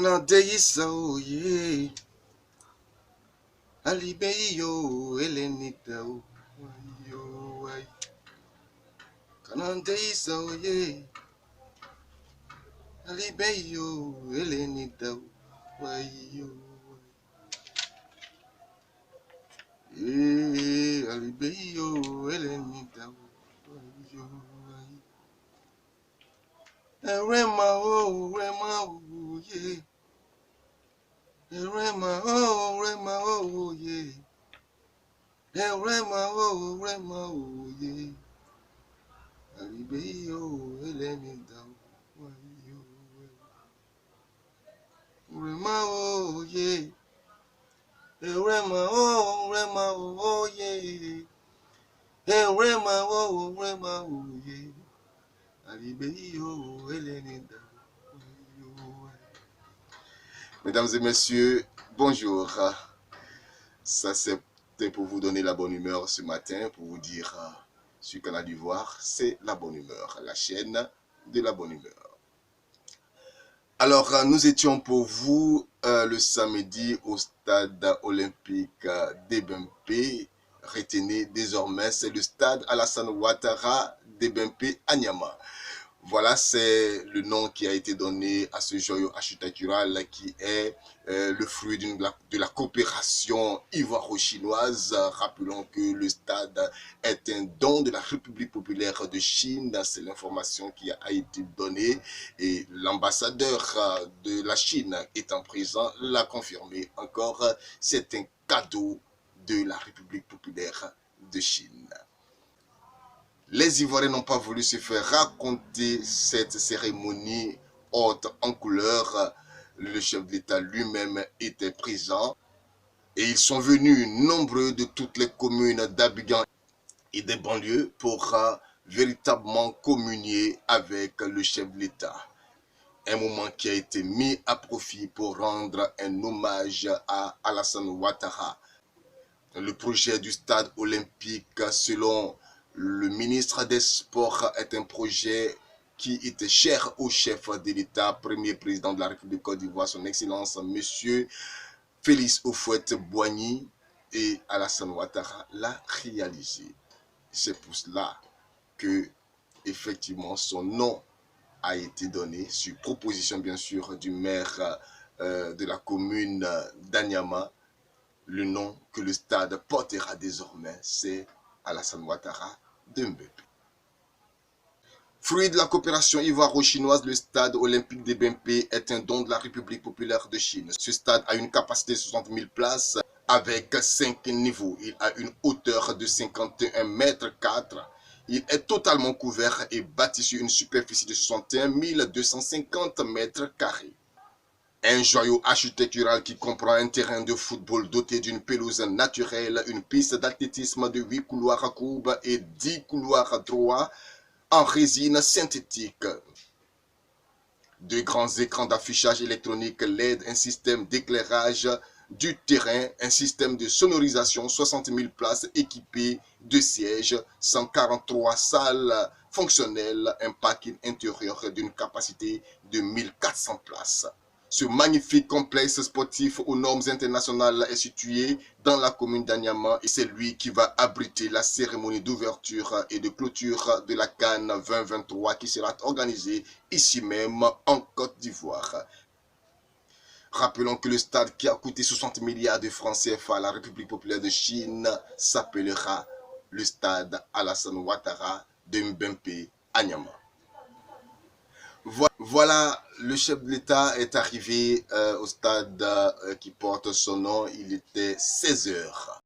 Kanade Isao ye Alibeyo Elenita yo wai Kanade Isao ye Alibeyo Elenita wayo Alibeyo Elenita wayo Rema ye Rema ye Rema ye Alibeyo Elenita wayo Rema ye Rema ye Rema ye Alibeyo Elenita wayo. Mesdames et messieurs, bonjour. Ça c'était pour vous donner la bonne humeur ce matin, pour vous dire sur Canal d'Ivoire, c'est la bonne humeur, la chaîne de la bonne humeur. Alors, nous étions pour vous le samedi au stade olympique d'Ebempe. Retenez désormais, c'est le stade Alassane Ouattara d'Ebempe à Niamey. Voilà, c'est le nom qui a été donné à ce joyau architectural qui est le fruit de la coopération ivoiro-chinoise. Rappelons que le stade est un don de la République populaire de Chine. C'est l'information qui a été donnée et l'ambassadeur de la Chine étant présent l'a confirmé. Encore, c'est un cadeau de la République populaire de Chine. Les Ivoiriens n'ont pas voulu se faire raconter cette cérémonie haute en couleur. Le chef de l'État lui-même était présent et ils sont venus nombreux de toutes les communes d'Abidjan et des banlieues pour véritablement communier avec le chef de l'État. Un moment qui a été mis à profit pour rendre un hommage à Alassane Ouattara. Le projet du stade olympique, selon le ministre des Sports, est un projet qui était cher au chef de l'État, premier président de la République de Côte d'Ivoire, son Excellence, Monsieur Félix Houphouët-Boigny, et Alassane Ouattara l'a réalisé. C'est pour cela que, effectivement, son nom a été donné, sur proposition bien sûr du maire de la commune d'Anyama. Le nom que le stade portera désormais, c'est Alassane Ouattara de Mbempe. Fruit de la coopération ivoiro-chinoise, le stade olympique de Bempe est un don de la République populaire de Chine. Ce stade a une capacité de 60 000 places avec 5 niveaux. Il a une hauteur de 51 mètres 4. Il est totalement couvert et bâti sur une superficie de 61 250 mètres carrés. Un joyau architectural qui comprend un terrain de football doté d'une pelouse naturelle, une piste d'athlétisme de 8 couloirs courbes et 10 couloirs droits en résine synthétique. De grands écrans d'affichage électronique LED, un système d'éclairage du terrain, un système de sonorisation, 60 000 places équipées de sièges, 143 salles fonctionnelles, un parking intérieur d'une capacité de 1400 places. Ce magnifique complexe sportif aux normes internationales est situé dans la commune d'Anyama et c'est lui qui va abriter la cérémonie d'ouverture et de clôture de la CAN 2023 qui sera organisée ici même en Côte d'Ivoire. Rappelons que le stade qui a coûté 60 milliards de francs CFA à la République populaire de Chine s'appellera le stade Alassane Ouattara de Mbempe à Niamey. Voilà, le chef de l'État est arrivé au stade qui porte son nom. Il était 16 h.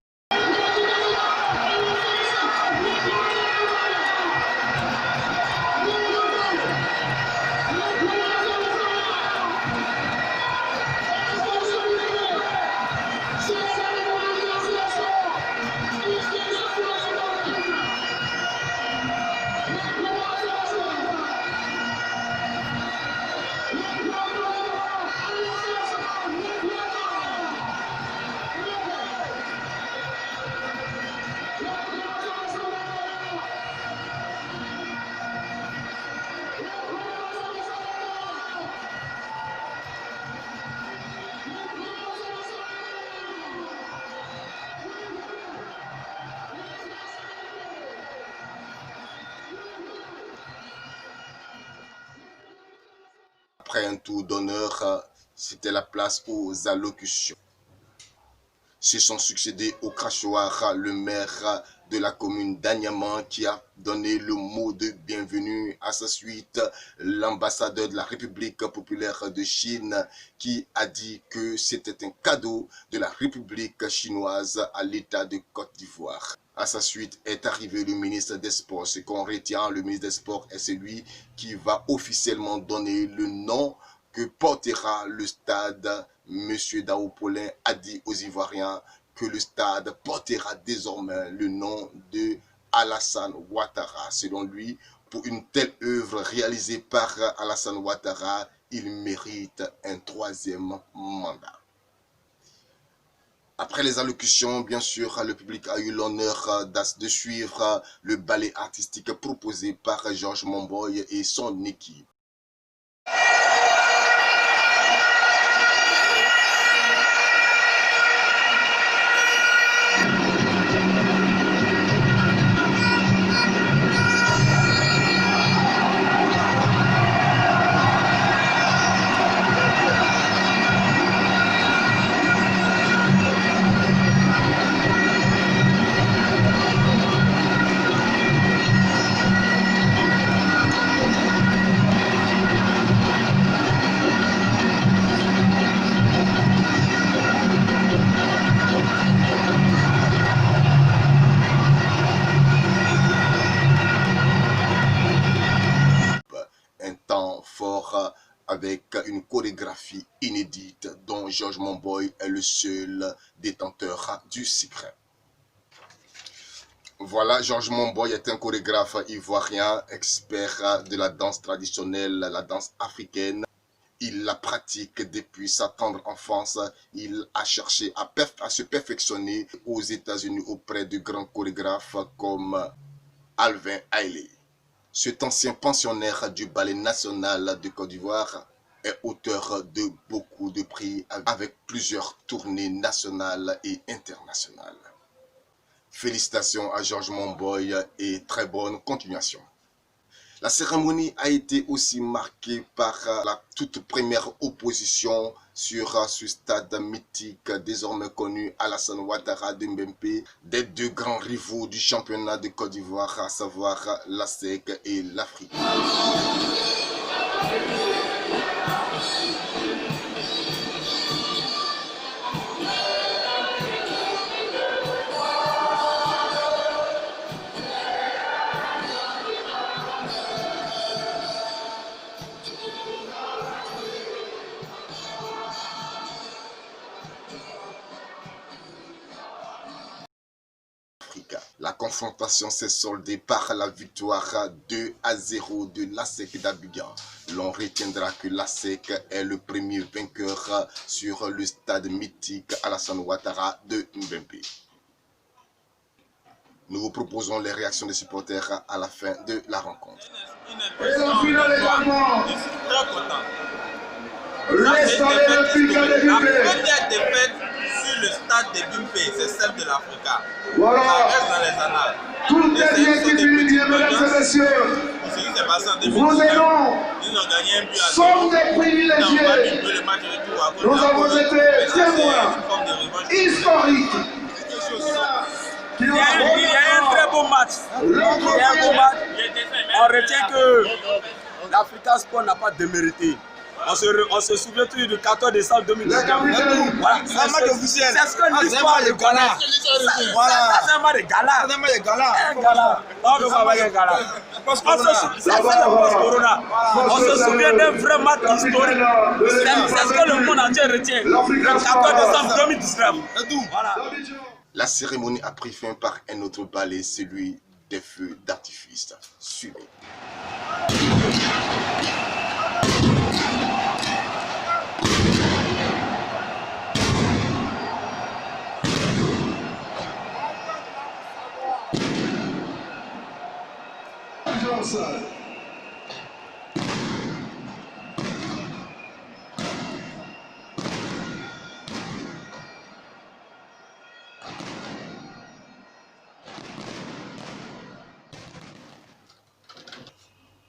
Après un tour d'honneur, c'était la place aux allocutions. Se sont succédés au crachoir le maire de la commune d'Agnaman qui a donné le mot de bienvenue. À sa suite, l'ambassadeur de la République populaire de Chine qui a dit que c'était un cadeau de la République chinoise à l'État de Côte d'Ivoire. À sa suite est arrivé le ministre des Sports. Ce qu'on retient, le ministre des Sports est celui qui va officiellement donner le nom que portera le stade. Monsieur Dao Paulin a dit aux Ivoiriens que le stade portera désormais le nom de Alassane Ouattara. Selon lui, pour une telle œuvre réalisée par Alassane Ouattara, il mérite un 3e mandat. Après les allocutions, bien sûr, le public a eu l'honneur de suivre le ballet artistique proposé par Georges Momboy et son équipe. Un temps fort avec une chorégraphie inédite dont Georges Momboy est le seul détenteur du secret. Voilà, Georges Momboy est un chorégraphe ivoirien, expert de la danse traditionnelle, la danse africaine. Il la pratique depuis sa tendre enfance. Il a cherché à se perfectionner aux États-Unis auprès de grands chorégraphes comme Alvin Ailey. Cet ancien pensionnaire du Ballet national de Côte d'Ivoire est auteur de beaucoup de prix avec plusieurs tournées nationales et internationales. Félicitations à Georges Momboy et très bonne continuation. La cérémonie a été aussi marquée par la toute première opposition sur ce stade mythique désormais connu Alassane Ouattara de Mbempe des deux grands rivaux du championnat de Côte d'Ivoire, à savoir l'ASEC et l'Afrique. La confrontation s'est soldée par la victoire 2-0 de l'ASEC d'Abidjan. L'on retiendra que l'ASEC est le premier vainqueur sur le stade mythique Alassane Ouattara de Mbempe. Nous vous proposons les réactions des supporters à la fin de la rencontre. Et la finale également. Je suis très content. La première défaite sur le stade de Bimpe, c'est celle de l'Africa. Voilà. Ça reste dans les annales. Toutes les équipes unies, mesdames et messieurs, Ce qui s'est passé en vos 2019, noms ils ont gagné un but à sont 0. des privilégiés. Le match retour à cause Nous de la avons Covid. été Mais ça, c'est témoins une forme de revanche. historiques. Il y a un très beau match. On retient que l'Africa Sport n'a pas démérité. On se souvient toujours du 14 décembre 2019. Voilà. C'est un match officiel. C'est ce que l'histoire de Ghana. Voilà. C'est un match de gala. C'est un match de gala. Un gala. On ne va pas un gala. C'est le post-corona. On se souvient d'un vrai match historique. C'est ce que le monde entier retient. Le 14 décembre 2019. C'est tout. Voilà. La cérémonie a pris fin par un autre ballet, celui des feux d'artifice. Suivez.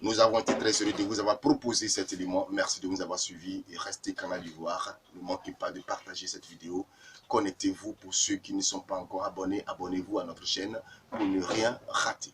Nous avons été très heureux de vous avoir proposé cet élément. Merci de nous avoir suivis et restez Canal d'Ivoire. Ne manquez pas de partager cette vidéo. Connectez-vous pour ceux qui ne sont pas encore abonnés. Abonnez-vous à notre chaîne pour ne rien rater.